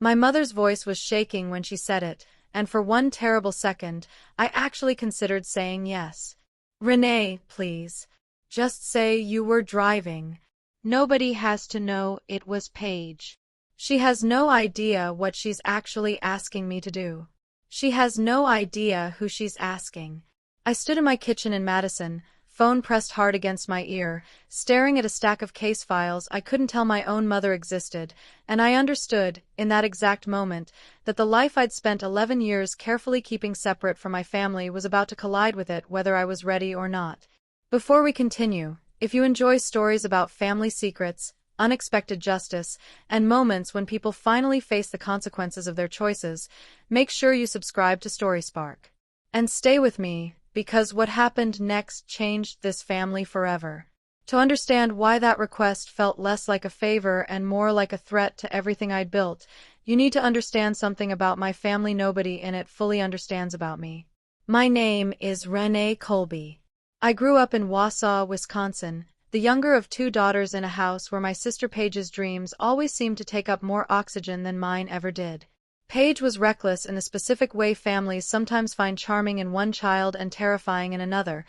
My mother's voice was shaking when she said it, and for one terrible second, I actually considered saying yes. Renee, please. Just say you were driving. Nobody has to know it was Paige. She has no idea what she's actually asking me to do. She has no idea who she's asking. I stood in my kitchen in Madison, phone pressed hard against my ear, staring at a stack of case files I couldn't tell my own mother existed, and I understood, in that exact moment, that the life I'd spent 11 years carefully keeping separate from my family was about to collide with it whether I was ready or not. Before we continue, if you enjoy stories about family secrets, unexpected justice, and moments when people finally face the consequences of their choices, make sure you subscribe to StorySpark. And stay with me, because what happened next changed this family forever. To understand why that request felt less like a favor and more like a threat to everything I'd built, you need to understand something about my family nobody in it fully understands about me. My name is Renee Colby. I grew up in Wausau, Wisconsin, the younger of two daughters in a house where my sister Paige's dreams always seemed to take up more oxygen than mine ever did. Paige was reckless in the specific way families sometimes find charming in one child and terrifying in another.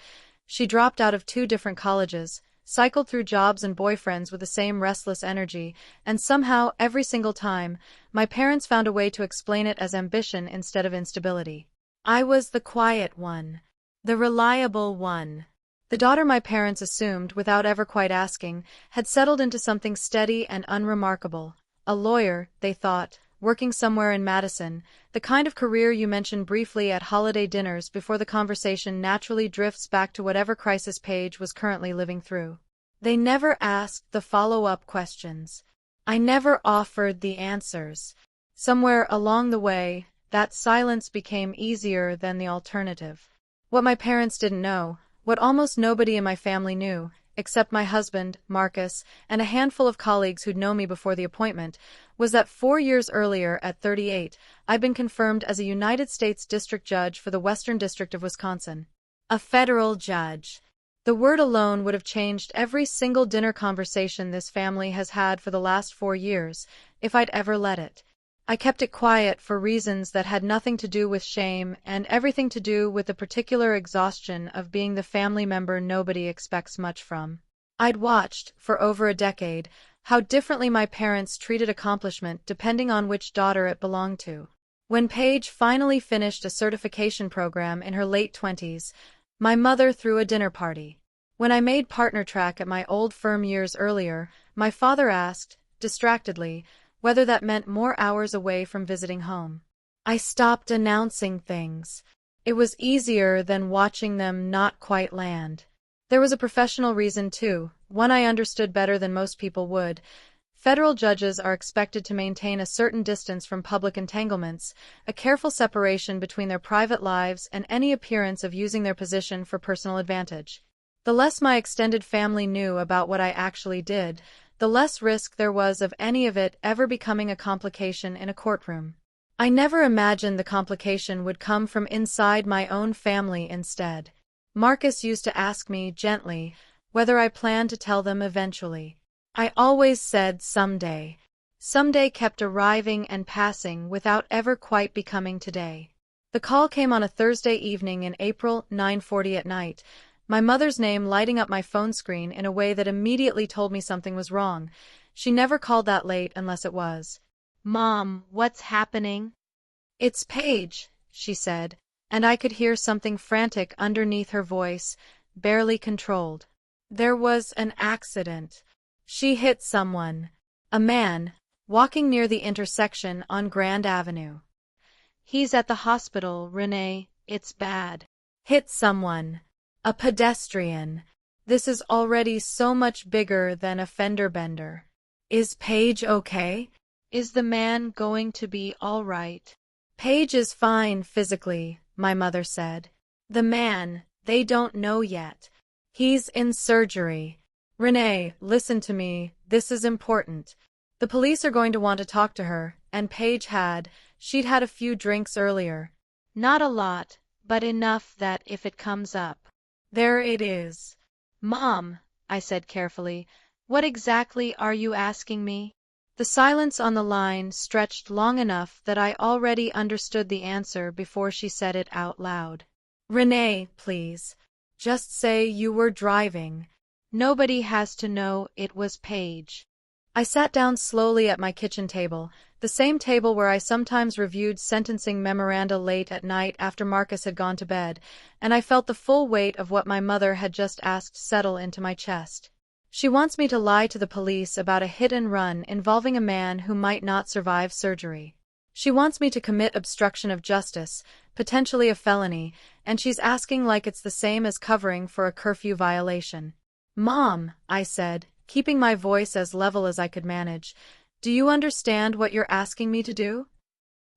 She dropped out of 2 different colleges, cycled through jobs and boyfriends with the same restless energy, and somehow, every single time, my parents found a way to explain it as ambition instead of instability. I was the quiet one. The reliable one. The daughter my parents assumed, without ever quite asking, had settled into something steady and unremarkable. A lawyer, they thought, working somewhere in Madison, the kind of career you mention briefly at holiday dinners before the conversation naturally drifts back to whatever crisis Paige was currently living through. They never asked the follow-up questions. I never offered the answers. Somewhere along the way, that silence became easier than the alternative. What my parents didn't know, what almost nobody in my family knew, except my husband, Marcus, and a handful of colleagues who'd known me before the appointment, was that 4 years earlier, at 38, I'd been confirmed as a United States District Judge for the Western District of Wisconsin. A federal judge. The word alone would have changed every single dinner conversation this family has had for the last 4 years, if I'd ever let it. I kept it quiet for reasons that had nothing to do with shame and everything to do with the particular exhaustion of being the family member nobody expects much from. I'd watched, for over a decade, how differently my parents treated accomplishment depending on which daughter it belonged to. When Paige finally finished a certification program in her late 20s, my mother threw a dinner party. When I made partner track at my old firm years earlier, my father asked, distractedly, whether that meant more hours away from visiting home. I stopped announcing things. It was easier than watching them not quite land. There was a professional reason too, one I understood better than most people would. Federal judges are expected to maintain a certain distance from public entanglements, a careful separation between their private lives and any appearance of using their position for personal advantage. The less my extended family knew about what I actually did, the less risk there was of any of it ever becoming a complication in a courtroom. I never imagined the complication would come from inside my own family instead. Marcus used to ask me, gently, whether I planned to tell them eventually. I always said someday. Someday kept arriving and passing without ever quite becoming today. The call came on a Thursday evening in April, 9:40 at night, my mother's name lighting up my phone screen in a way that immediately told me something was wrong. She never called that late unless it was. "Mom, what's happening?" "It's Paige," she said, and I could hear something frantic underneath her voice, barely controlled. "There was an accident. She hit someone. A man, walking near the intersection on Grand Avenue. He's at the hospital, Renee. It's bad. Hit someone. A pedestrian. This is already so much bigger than a fender bender. Is Paige okay? Is the man going to be all right?" "Paige is fine physically," my mother said. "The man, they don't know yet. He's in surgery. Renee, listen to me, this is important. The police are going to want to talk to her, and Paige she'd had a few drinks earlier. Not a lot, but enough that if it comes up, there it is." "Mom," I said carefully, "what exactly are you asking me?" The silence on the line stretched long enough that I already understood the answer before she said it out loud. Renee, please. Just say you were driving. Nobody has to know it was Paige. I sat down slowly at my kitchen table, the same table where I sometimes reviewed sentencing memoranda late at night after Marcus had gone to bed, and I felt the full weight of what my mother had just asked settle into my chest. She wants me to lie to the police about a hit and run involving a man who might not survive surgery. She wants me to commit obstruction of justice, potentially a felony, and she's asking like it's the same as covering for a curfew violation. Mom, I said, keeping my voice as level as I could manage, do you understand what you're asking me to do?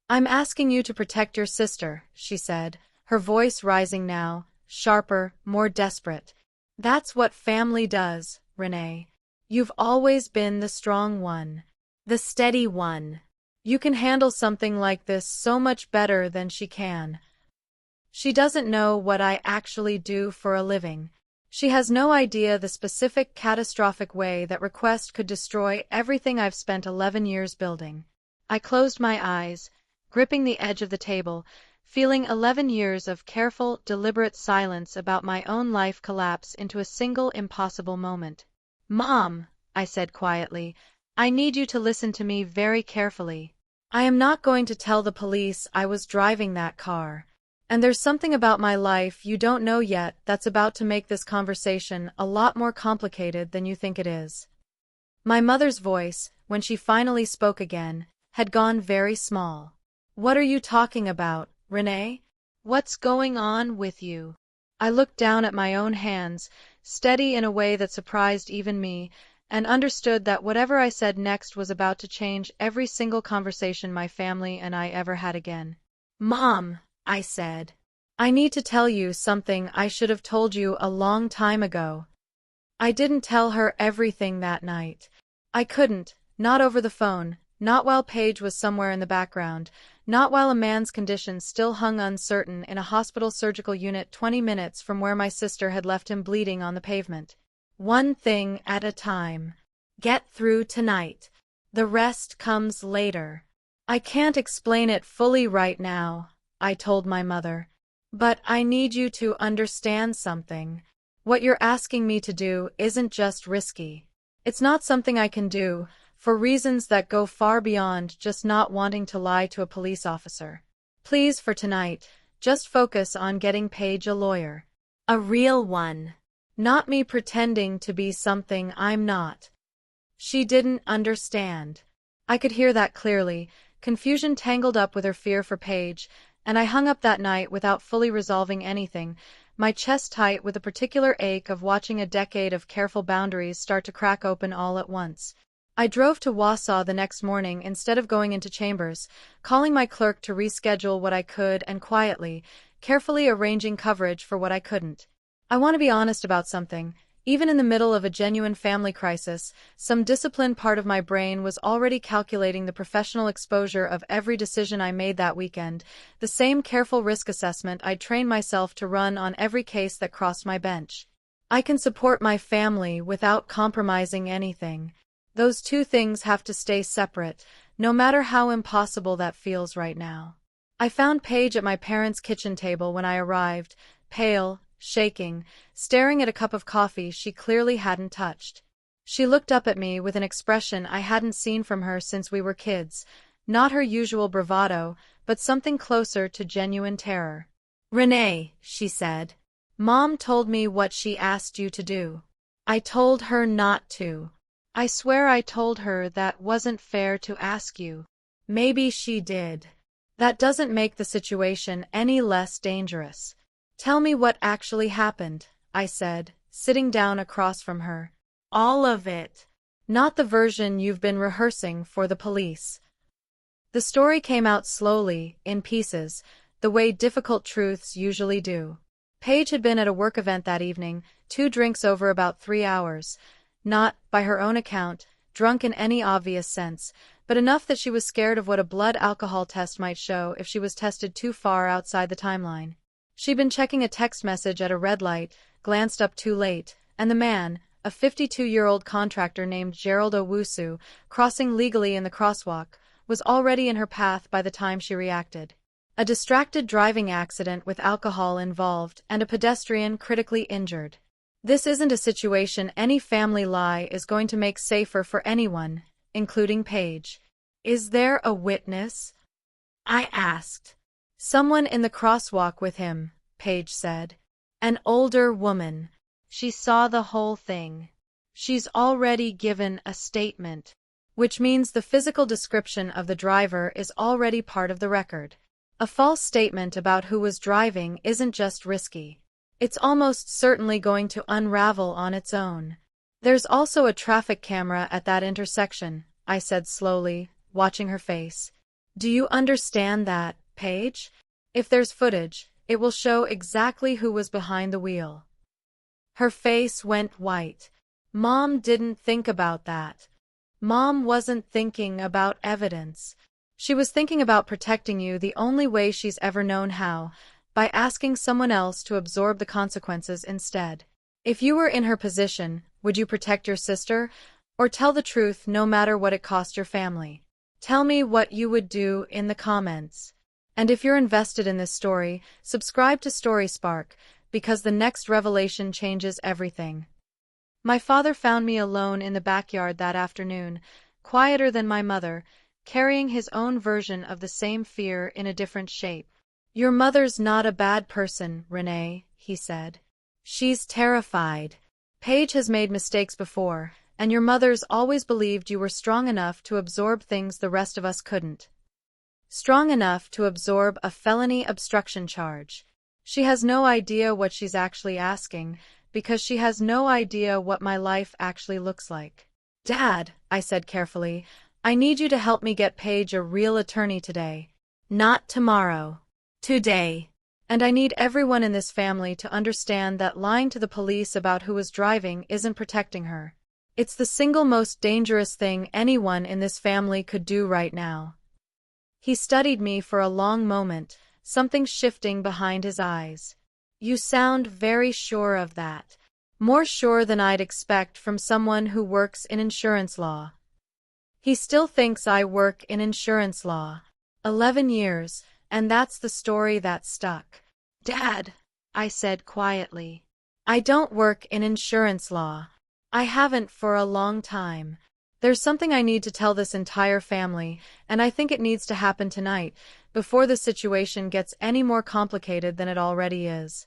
I'm asking you to protect your sister, she said, her voice rising now, sharper, more desperate. That's what family does, Renee. You've always been the strong one. The steady one. You can handle something like this so much better than she can. She doesn't know what I actually do for a living. She has no idea the specific catastrophic way that request could destroy everything I've spent 11 years building. I closed my eyes, gripping the edge of the table, feeling 11 years of careful, deliberate silence about my own life collapse into a single impossible moment. Mom, I said quietly, I need you to listen to me very carefully. I am not going to tell the police I was driving that car. And there's something about my life you don't know yet that's about to make this conversation a lot more complicated than you think it is. My mother's voice, when she finally spoke again, had gone very small. What are you talking about, Renee? What's going on with you? I looked down at my own hands, steady in a way that surprised even me, and understood that whatever I said next was about to change every single conversation my family and I ever had again. Mom, I said, I need to tell you something I should have told you a long time ago. I didn't tell her everything that night. I couldn't, not over the phone, not while Paige was somewhere in the background, not while a man's condition still hung uncertain in a hospital surgical unit 20 minutes from where my sister had left him bleeding on the pavement. One thing at a time. Get through tonight. The rest comes later. I can't explain it fully right now, I told my mother. But I need you to understand something. What you're asking me to do isn't just risky. It's not something I can do, for reasons that go far beyond just not wanting to lie to a police officer. Please, for tonight, just focus on getting Paige a lawyer. A real one. Not me pretending to be something I'm not. She didn't understand. I could hear that clearly, confusion tangled up with her fear for Paige, and I hung up that night without fully resolving anything, my chest tight with a particular ache of watching a decade of careful boundaries start to crack open all at once. I drove to Wausau the next morning instead of going into Chambers, calling my clerk to reschedule what I could and quietly, carefully arranging coverage for what I couldn't. I want to be honest about something. Even in the middle of a genuine family crisis, some disciplined part of my brain was already calculating the professional exposure of every decision I made that weekend, the same careful risk assessment I'd trained myself to run on every case that crossed my bench. I can support my family without compromising anything. Those two things have to stay separate, no matter how impossible that feels right now. I found Paige at my parents' kitchen table when I arrived, pale, shaking, staring at a cup of coffee she clearly hadn't touched. She looked up at me with an expression I hadn't seen from her since we were kids, not her usual bravado, but something closer to genuine terror. Renee, she said, Mom told me what she asked you to do. I told her not to. I swear I told her that wasn't fair to ask you. Maybe she did. That doesn't make the situation any less dangerous. Tell me what actually happened, I said, sitting down across from her. All of it. Not the version you've been rehearsing for the police. The story came out slowly, in pieces, the way difficult truths usually do. Paige had been at a work event that evening, 2 drinks over about 3 hours. Not, by her own account, drunk in any obvious sense, but enough that she was scared of what a blood alcohol test might show if she was tested too far outside the timeline. She'd been checking a text message at a red light, glanced up too late, and the man, a 52-year-old contractor named Gerald Owusu, crossing legally in the crosswalk, was already in her path by the time she reacted. A distracted driving accident with alcohol involved and a pedestrian critically injured. This isn't a situation any family lie is going to make safer for anyone, including Paige. Is there a witness? I asked. Someone in the crosswalk with him, Paige said. An older woman. She saw the whole thing. She's already given a statement, which means the physical description of the driver is already part of the record. A false statement about who was driving isn't just risky. It's almost certainly going to unravel on its own. There's also a traffic camera at that intersection, I said slowly, watching her face. Do you understand that, Paige? If there's footage, it will show exactly who was behind the wheel. Her face went white. Mom didn't think about that. Mom wasn't thinking about evidence. She was thinking about protecting you the only way she's ever known how, by asking someone else to absorb the consequences instead. If you were in her position, would you protect your sister, or tell the truth no matter what it cost your family? Tell me what you would do in the comments. And if you're invested in this story, subscribe to Story Spark, because the next revelation changes everything. My father found me alone in the backyard that afternoon, quieter than my mother, carrying his own version of the same fear in a different shape. Your mother's not a bad person, Renee, he said. She's terrified. Paige has made mistakes before, and your mother's always believed you were strong enough to absorb things the rest of us couldn't. Strong enough to absorb a felony obstruction charge. She has no idea what she's actually asking, because she has no idea what my life actually looks like. Dad, I said carefully, I need you to help me get Paige a real attorney today. Not tomorrow. Today. And I need everyone in this family to understand that lying to the police about who was driving isn't protecting her. It's the single most dangerous thing anyone in this family could do right now. He studied me for a long moment, something shifting behind his eyes. You sound very sure of that. More sure than I'd expect from someone who works in insurance law. He still thinks I work in insurance law. 11 years, and that's the story that stuck. Dad, I said quietly. I don't work in insurance law. I haven't for a long time. There's something I need to tell this entire family, and I think it needs to happen tonight, before the situation gets any more complicated than it already is.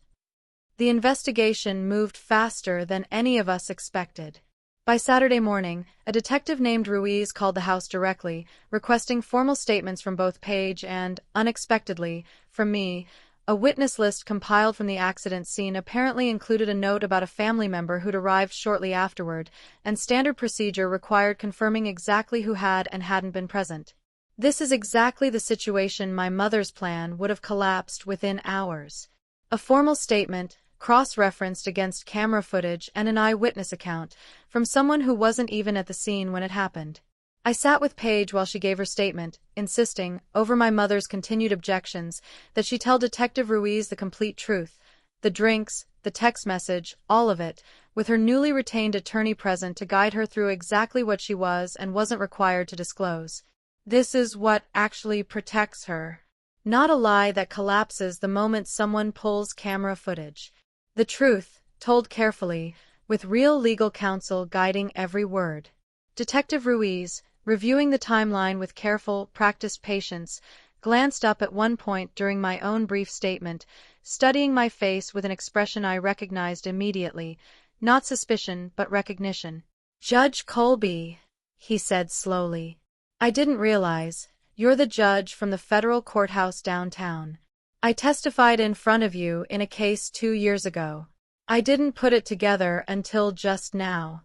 The investigation moved faster than any of us expected. By Saturday morning, a detective named Ruiz called the house directly, requesting formal statements from both Paige and, unexpectedly, from me. A witness list compiled from the accident scene apparently included a note about a family member who'd arrived shortly afterward, and standard procedure required confirming exactly who had and hadn't been present. This is exactly the situation my mother's plan would have collapsed within hours. A formal statement, cross-referenced against camera footage and an eyewitness account, from someone who wasn't even at the scene when it happened. I sat with Paige while she gave her statement, insisting, over my mother's continued objections, that she tell Detective Ruiz the complete truth, the drinks, the text message, all of it, with her newly retained attorney present to guide her through exactly what she was and wasn't required to disclose. This is what actually protects her. Not a lie that collapses the moment someone pulls camera footage. The truth, told carefully, with real legal counsel guiding every word. Detective Ruiz, reviewing the timeline with careful, practiced patience, glanced up at one point during my own brief statement, studying my face with an expression I recognized immediately, not suspicion but recognition. Judge Colby, he said slowly. I didn't realize, you're the judge from the federal courthouse downtown. I testified in front of you in a case 2 years ago. I didn't put it together until just now.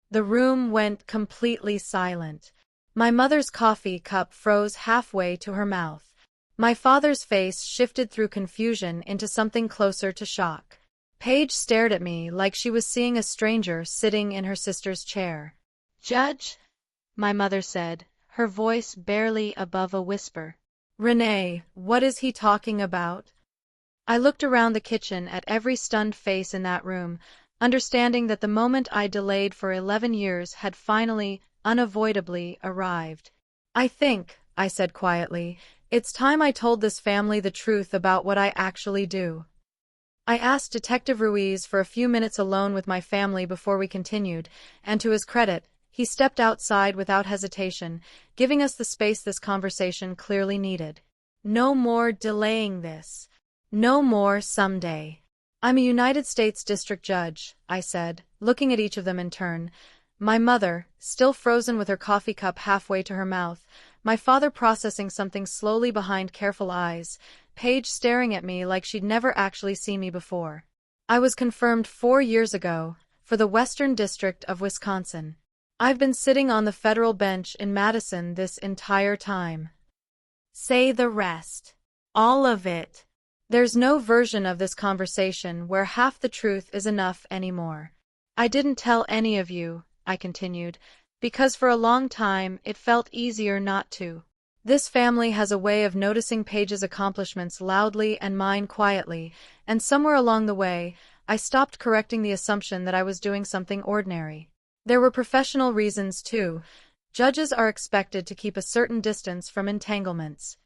The room went completely silent. My mother's coffee cup froze halfway to her mouth. My father's face shifted through confusion into something closer to shock. Paige stared at me like she was seeing a stranger sitting in her sister's chair. Judge? My mother said, her voice barely above a whisper. Renee, what is he talking about? I looked around the kitchen at every stunned face in that room, understanding that the moment I delayed for 11 years had finally, unavoidably, arrived. I think, I said quietly, it's time I told this family the truth about what I actually do. I asked Detective Ruiz for a few minutes alone with my family before we continued, and to his credit, he stepped outside without hesitation, giving us the space this conversation clearly needed. No more delaying this. No more someday. I'm a United States District Judge, I said, looking at each of them in turn. My mother, still frozen with her coffee cup halfway to her mouth, my father processing something slowly behind careful eyes, Paige staring at me like she'd never actually seen me before. I was confirmed 4 years ago, for the Western District of Wisconsin. I've been sitting on the federal bench in Madison this entire time. Say the rest. All of it. There's no version of this conversation where half the truth is enough anymore. I didn't tell any of you, I continued, because for a long time it felt easier not to. This family has a way of noticing Paige's accomplishments loudly and mine quietly, and somewhere along the way, I stopped correcting the assumption that I was doing something ordinary. There were professional reasons, too. Judges are expected to keep a certain distance from entanglements.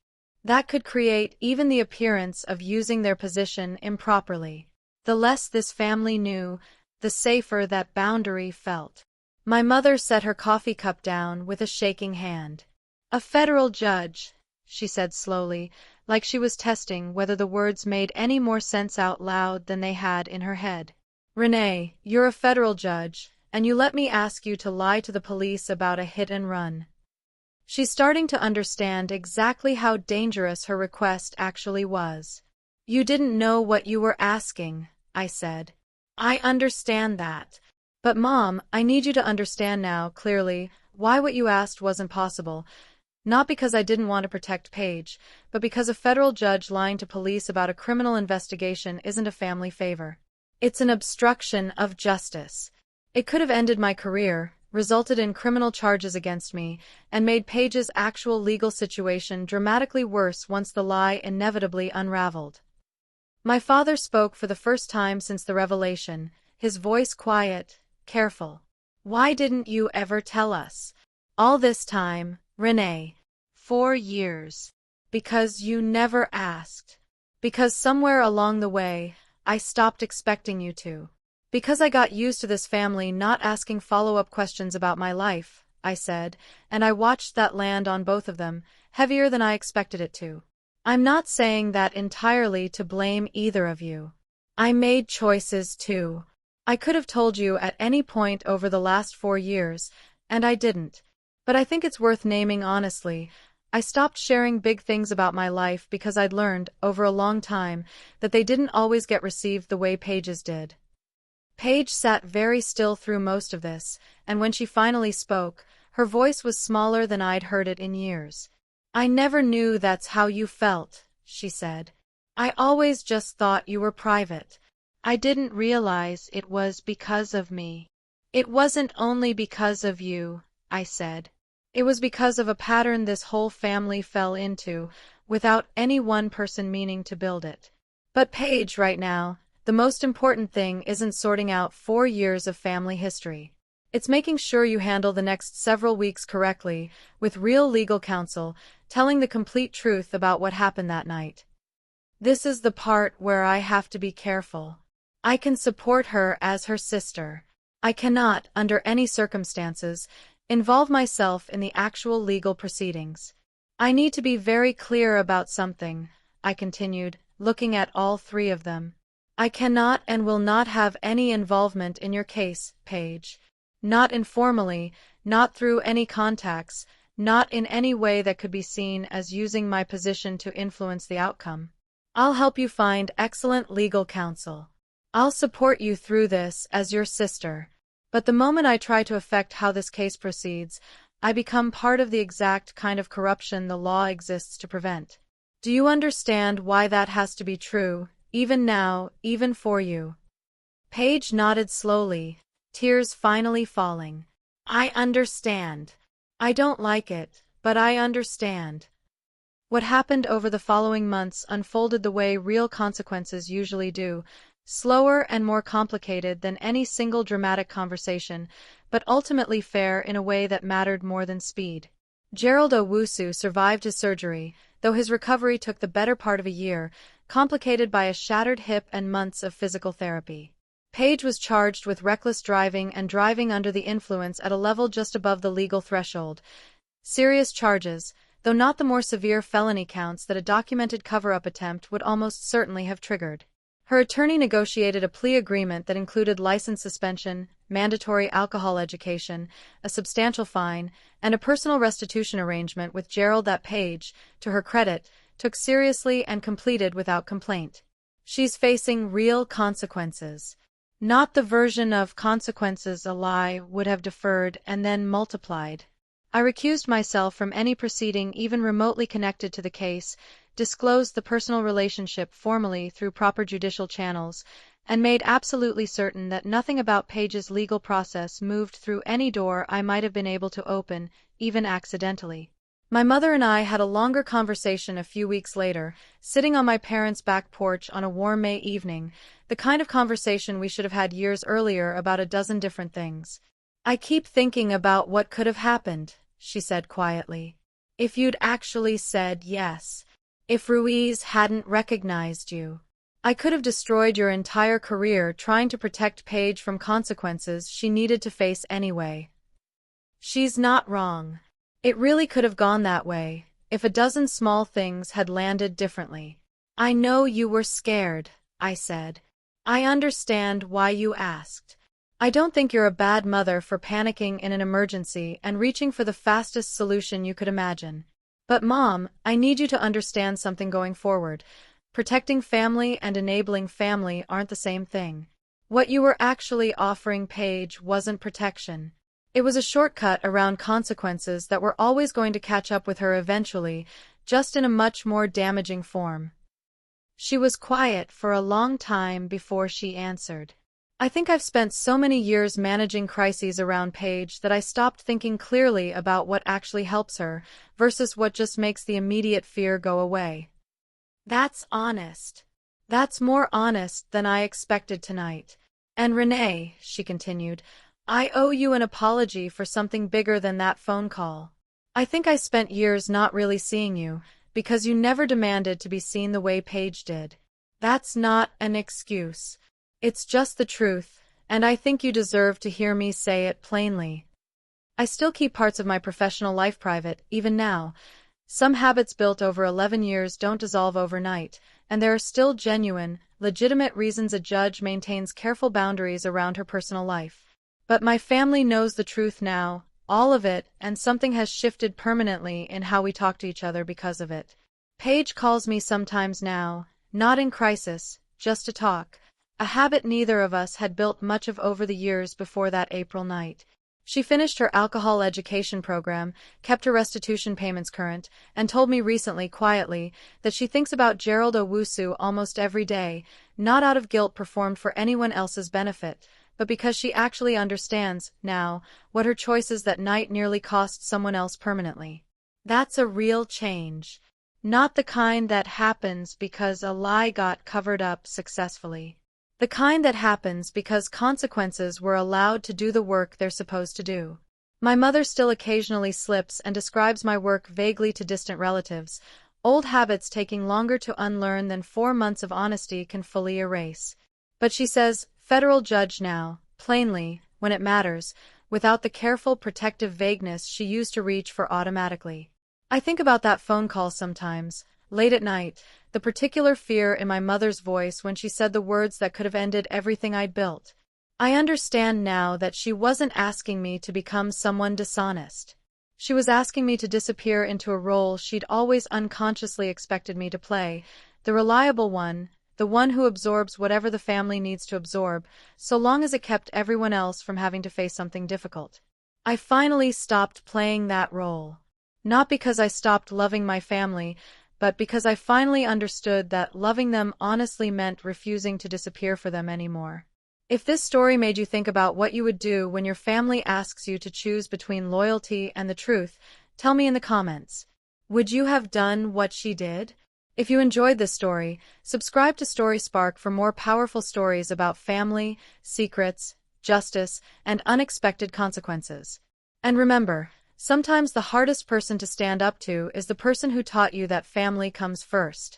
That could create even the appearance of using their position improperly. The less this family knew, the safer that boundary felt. My mother set her coffee cup down with a shaking hand. A federal judge, she said slowly, like she was testing whether the words made any more sense out loud than they had in her head. Renee, you're a federal judge, and you let me ask you to lie to the police about a hit and run. She's starting to understand exactly how dangerous her request actually was. You didn't know what you were asking, I said. I understand that. But Mom, I need you to understand now, clearly, why what you asked wasn't possible. Not because I didn't want to protect Paige, but because a federal judge lying to police about a criminal investigation isn't a family favor. It's an obstruction of justice. It could have ended my career, resulted in criminal charges against me, and made Paige's actual legal situation dramatically worse once the lie inevitably unraveled. My father spoke for the first time since the revelation, his voice quiet, careful. Why didn't you ever tell us? All this time, Renee. 4 years. Because you never asked. Because somewhere along the way, I stopped expecting you to. Because I got used to this family not asking follow-up questions about my life, I said, and I watched that land on both of them, heavier than I expected it to. I'm not saying that entirely to blame either of you. I made choices too. I could have told you at any point over the last 4 years, and I didn't. But I think it's worth naming honestly. I stopped sharing big things about my life because I'd learned, over a long time, that they didn't always get received the way Paige's did. Paige sat very still through most of this, and when she finally spoke, her voice was smaller than I'd heard it in years. I never knew that's how you felt, she said. I always just thought you were private. I didn't realize it was because of me. It wasn't only because of you, I said. It was because of a pattern this whole family fell into, without any one person meaning to build it. But Paige, right now, the most important thing isn't sorting out 4 years of family history. It's making sure you handle the next several weeks correctly, with real legal counsel, telling the complete truth about what happened that night. This is the part where I have to be careful. I can support her as her sister. I cannot, under any circumstances, involve myself in the actual legal proceedings. I need to be very clear about something, I continued, looking at all 3 of them. I cannot and will not have any involvement in your case, Paige. Not informally, not through any contacts, not in any way that could be seen as using my position to influence the outcome. I'll help you find excellent legal counsel. I'll support you through this as your sister. But the moment I try to affect how this case proceeds, I become part of the exact kind of corruption the law exists to prevent. Do you understand why that has to be true, even now, even for you? Paige nodded slowly, tears finally falling. I understand. I don't like it, but I understand. What happened over the following months unfolded the way real consequences usually do, slower and more complicated than any single dramatic conversation, but ultimately fair in a way that mattered more than speed. Gerald Owusu survived his surgery, though his recovery took the better part of a year, complicated by a shattered hip and months of physical therapy. Paige was charged with reckless driving and driving under the influence at a level just above the legal threshold. Serious charges, though not the more severe felony counts that a documented cover-up attempt would almost certainly have triggered. Her attorney negotiated a plea agreement that included license suspension, mandatory alcohol education, a substantial fine, and a personal restitution arrangement with Gerald that Paige, to her credit, took seriously and completed without complaint. She's facing real consequences. Not the version of consequences a lie would have deferred and then multiplied. I recused myself from any proceeding even remotely connected to the case, disclosed the personal relationship formally through proper judicial channels, and made absolutely certain that nothing about Paige's legal process moved through any door I might have been able to open, even accidentally. My mother and I had a longer conversation a few weeks later, sitting on my parents' back porch on a warm May evening, the kind of conversation we should have had years earlier about a dozen different things. "I keep thinking about what could have happened," she said quietly. "If you'd actually said yes. If Ruiz hadn't recognized you. I could have destroyed your entire career trying to protect Paige from consequences she needed to face anyway." She's not wrong. It really could have gone that way, if a dozen small things had landed differently. "I know you were scared," I said. "I understand why you asked. I don't think you're a bad mother for panicking in an emergency and reaching for the fastest solution you could imagine. But Mom, I need you to understand something going forward. Protecting family and enabling family aren't the same thing. What you were actually offering Paige wasn't protection. It was a shortcut around consequences that were always going to catch up with her eventually, just in a much more damaging form." She was quiet for a long time before she answered. "I think I've spent so many years managing crises around Paige that I stopped thinking clearly about what actually helps her, versus what just makes the immediate fear go away." "That's honest. That's more honest than I expected tonight. And Renee," she continued, "I owe you an apology for something bigger than that phone call. I think I spent years not really seeing you, because you never demanded to be seen the way Paige did. That's not an excuse. It's just the truth, and I think you deserve to hear me say it plainly. I still keep parts of my professional life private, even now. Some habits built over 11 years don't dissolve overnight, and there are still genuine, legitimate reasons a judge maintains careful boundaries around her personal life. But my family knows the truth now, all of it, and something has shifted permanently in how we talk to each other because of it. Paige calls me sometimes now, not in crisis, just to talk, a habit neither of us had built much of over the years before that April night. She finished her alcohol education program, kept her restitution payments current, and told me recently, quietly, that she thinks about Gerald Owusu almost every day, not out of guilt performed for anyone else's benefit, but because she actually understands, now, what her choices that night nearly cost someone else permanently. That's a real change. Not the kind that happens because a lie got covered up successfully. The kind that happens because consequences were allowed to do the work they're supposed to do. My mother still occasionally slips and describes my work vaguely to distant relatives, old habits taking longer to unlearn than 4 months of honesty can fully erase. But she says, federal judge now, plainly, when it matters, without the careful protective vagueness she used to reach for automatically. I think about that phone call sometimes, late at night, the particular fear in my mother's voice when she said the words that could have ended everything I'd built. I understand now that she wasn't asking me to become someone dishonest. She was asking me to disappear into a role she'd always unconsciously expected me to play, the reliable one, the one who absorbs whatever the family needs to absorb, so long as it kept everyone else from having to face something difficult. I finally stopped playing that role. Not because I stopped loving my family, but because I finally understood that loving them honestly meant refusing to disappear for them anymore. If this story made you think about what you would do when your family asks you to choose between loyalty and the truth, tell me in the comments. Would you have done what she did? If you enjoyed this story, subscribe to Story Spark for more powerful stories about family, secrets, justice, and unexpected consequences. And remember, sometimes the hardest person to stand up to is the person who taught you that family comes first.